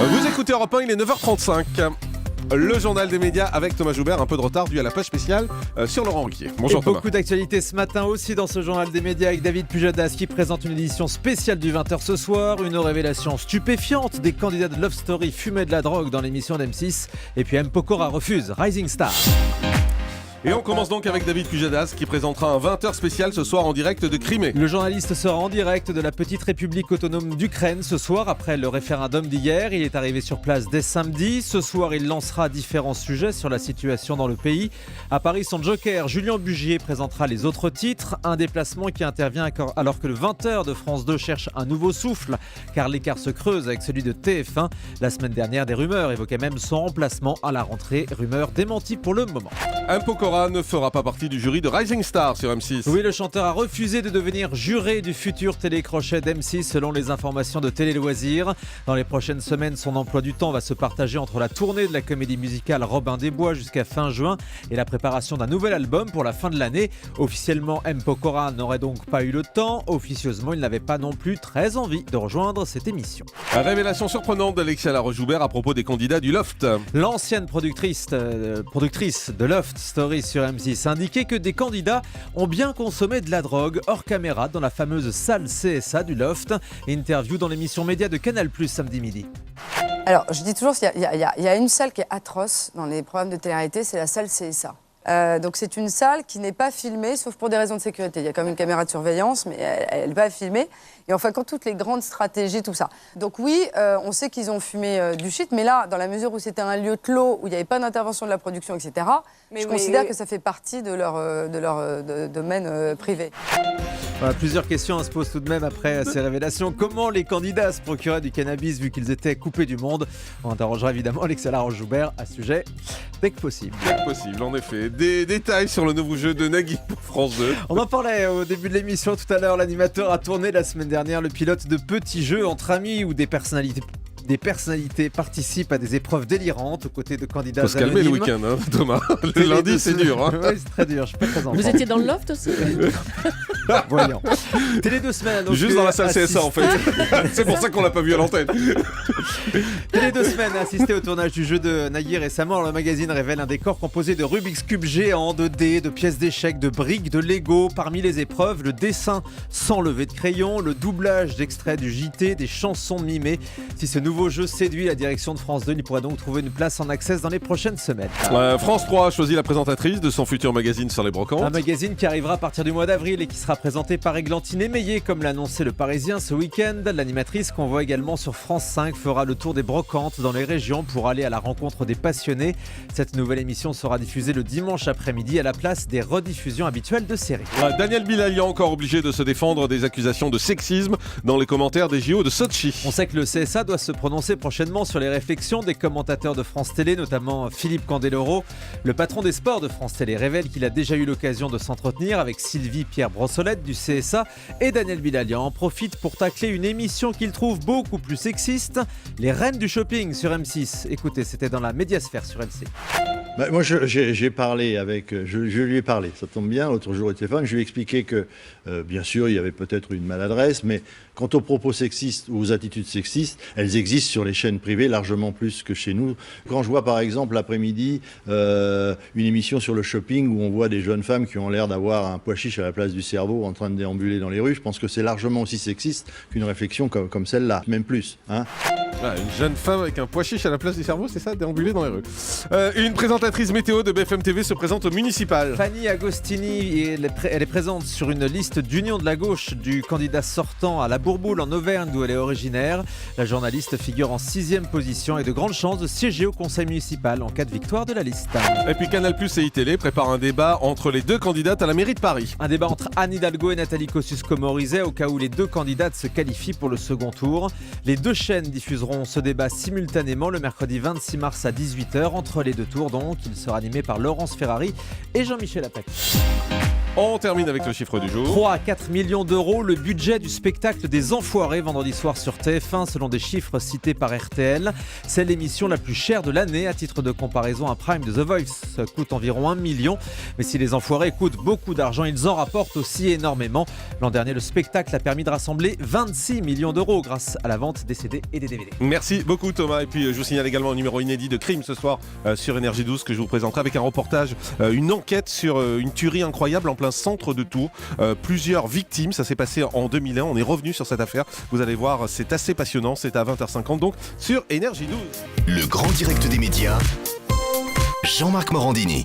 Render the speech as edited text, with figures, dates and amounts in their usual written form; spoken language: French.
Vous écoutez Europe 1, il est 9h35. Le journal des médias avec Thomas Joubert, un peu de retard dû à la page spéciale sur Laurent Ruquier. Bonjour et Thomas. Beaucoup d'actualités ce matin aussi dans ce journal des médias avec David Pujadas qui présente une édition spéciale du 20h ce soir. Une révélation stupéfiante des candidats de Love Story fumaient de la drogue dans l'émission d'M6. Et puis M. Pokora refuse Rising Star. Et on commence donc avec David Pujadas qui présentera un 20h spécial ce soir en direct de Crimée. Le journaliste sera en direct de la petite république autonome d'Ukraine ce soir après le référendum d'hier. Il est arrivé sur place dès samedi. Ce soir, il lancera différents sujets sur la situation dans le pays. À Paris, son joker, Julien Bugier, présentera les autres titres. Un déplacement qui intervient alors que le 20h de France 2 cherche un nouveau souffle car l'écart se creuse avec celui de TF1. La semaine dernière, des rumeurs évoquaient même son remplacement à la rentrée. Rumeurs démenties pour le moment. M. Pokora ne fera pas partie du jury de Rising Star sur M6. Oui, le chanteur a refusé de devenir juré du futur télécrochet d'M6 selon les informations de Télé Loisirs. Dans les prochaines semaines, son emploi du temps va se partager entre la tournée de la comédie musicale Robin des Bois jusqu'à fin juin et la préparation d'un nouvel album pour la fin de l'année. Officiellement, M. Pokora n'aurait donc pas eu le temps. Officieusement, il n'avait pas non plus très envie de rejoindre cette émission. Révélation surprenante d'Alexia Laroche-Joubert à propos des candidats du Loft. L'ancienne productrice de Loft Story sur M6 indiquait que des candidats ont bien consommé de la drogue hors caméra dans la fameuse salle CSA du Loft. Interview dans l'émission Média de Canal+ samedi midi. Alors, je dis toujours qu'il y a une salle qui est atroce dans les programmes de télé-réalité, c'est la salle CSA. Donc c'est une salle qui n'est pas filmée, sauf pour des raisons de sécurité. Il y a quand même une caméra de surveillance, mais elle n'est pas filmée. Et enfin, quand toutes les grandes stratégies, tout ça. Donc oui, on sait qu'ils ont fumé du shit, mais là, dans la mesure où c'était un lieu clos, où il n'y avait pas d'intervention de la production, etc., je considère que ça fait partie de leur domaine privé. Voilà, plusieurs questions se posent tout de même après ces révélations. Comment les candidats se procuraient du cannabis vu qu'ils étaient coupés du monde? On interrogera évidemment Alexia Laroche-Joubert à ce sujet dès que possible. Dès que possible, en effet. Des détails sur le nouveau jeu de Nagui pour France 2. On en parlait au début de l'émission tout à l'heure. L'animateur a tourné la semaine dernière le pilote de petits jeux entre amis où des personnalités participent à des épreuves délirantes aux côtés de candidats anonymes. Faut se calmer le week-end, hein, Thomas. Le lundi, c'est dur. Hein. Oui, c'est très dur. Je suis pas très enfant. Vous étiez dans le loft aussi? Voyons. Télé 2 semaines. Donc juste dans la salle CSA, en fait. C'est pour ça qu'on l'a pas vu à l'antenne. Télé 2 semaines a assisté au tournage du jeu de Nagui récemment. Le magazine révèle un décor composé de Rubik's Cube géants, de dés, de pièces d'échecs, de briques, de Lego. Parmi les épreuves, le dessin sans lever de crayon, le doublage d'extraits du JT, des chansons mimées. Si ce nouveau jeu séduit la direction de France 2, il pourrait donc trouver une place en access dans les prochaines semaines. France 3 a choisi la présentatrice de son futur magazine sur les brocantes. Un magazine qui arrivera à partir du mois d'avril et qui sera présenté par Églantine Émeillé, comme l'a annoncé le Parisien ce week-end. L'animatrice qu'on voit également sur France 5 fera le tour des brocantes dans les régions pour aller à la rencontre des passionnés. Cette nouvelle émission sera diffusée le dimanche après-midi à la place des rediffusions habituelles de séries. Daniel Bilalian encore obligé de se défendre des accusations de sexisme dans les commentaires des JO de Sochi. On sait que le CSA doit se prononcer prochainement sur les réflexions des commentateurs de France Télé, notamment Philippe Candeloro. Le patron des sports de France Télé révèle qu'il a déjà eu l'occasion de s'entretenir avec Sylvie Pierre Brossolette du CSA et Daniel Bilalian en profite pour tacler une émission qu'il trouve beaucoup plus sexiste, Les Reines du Shopping sur M6. Écoutez, c'était dans la Médiasphère sur LC. Moi, j'ai parlé avec... Je lui ai parlé, ça tombe bien, l'autre jour au téléphone. Je lui ai expliqué que, bien sûr, il y avait peut-être une maladresse, mais quant aux propos sexistes ou aux attitudes sexistes, elles existent sur les chaînes privées largement plus que chez nous. Quand je vois, par exemple, l'après-midi, une émission sur le shopping où on voit des jeunes femmes qui ont l'air d'avoir un pois chiche à la place du cerveau en train de déambuler dans les rues, je pense que c'est largement aussi sexiste qu'une réflexion comme celle-là, même plus. Hein. Une jeune femme avec un pois chiche à la place du cerveau, c'est ça, déambuler dans les rues. Une présentatrice météo de BFM TV se présente au municipal. Fanny Agostini, elle est présente sur une liste d'union de la gauche du candidat sortant à la Bourboule en Auvergne d'où elle est originaire. La journaliste figure en 6e position et de grandes chances de siéger au conseil municipal en cas de victoire de la liste. Et puis Canal+ et iTélé préparent un débat entre les deux candidates à la mairie de Paris. Un débat entre Anne Hidalgo et Nathalie Kosciusko-Morizet au cas où les deux candidates se qualifient pour le second tour. Les deux chaînes diffuseront ce débat simultanément le mercredi 26 mars à 18h entre les deux tours donc. Il sera animé par Laurence Ferrari et Jean-Michel Apathy. On termine avec le chiffre du jour. 3 à 4 millions d'euros, le budget du spectacle des Enfoirés vendredi soir sur TF1 selon des chiffres cités par RTL. C'est l'émission la plus chère de l'année. À titre de comparaison, un prime de The Voice coûte environ 1 million. Mais si les Enfoirés coûtent beaucoup d'argent, ils en rapportent aussi énormément. L'an dernier, le spectacle a permis de rassembler 26 millions d'euros grâce à la vente des CD et des DVD. Merci beaucoup Thomas. Et puis je vous signale également un numéro inédit de Crime ce soir sur Énergie 12 que je vous présenterai avec un reportage, une enquête sur une tuerie incroyable en plein centre de Tours. Plusieurs victimes, ça s'est passé en 2001. On est revenu sur cette affaire. Vous allez voir, c'est assez passionnant. C'est à 20h50 donc sur Énergie 12. Le grand direct des médias, Jean-Marc Morandini.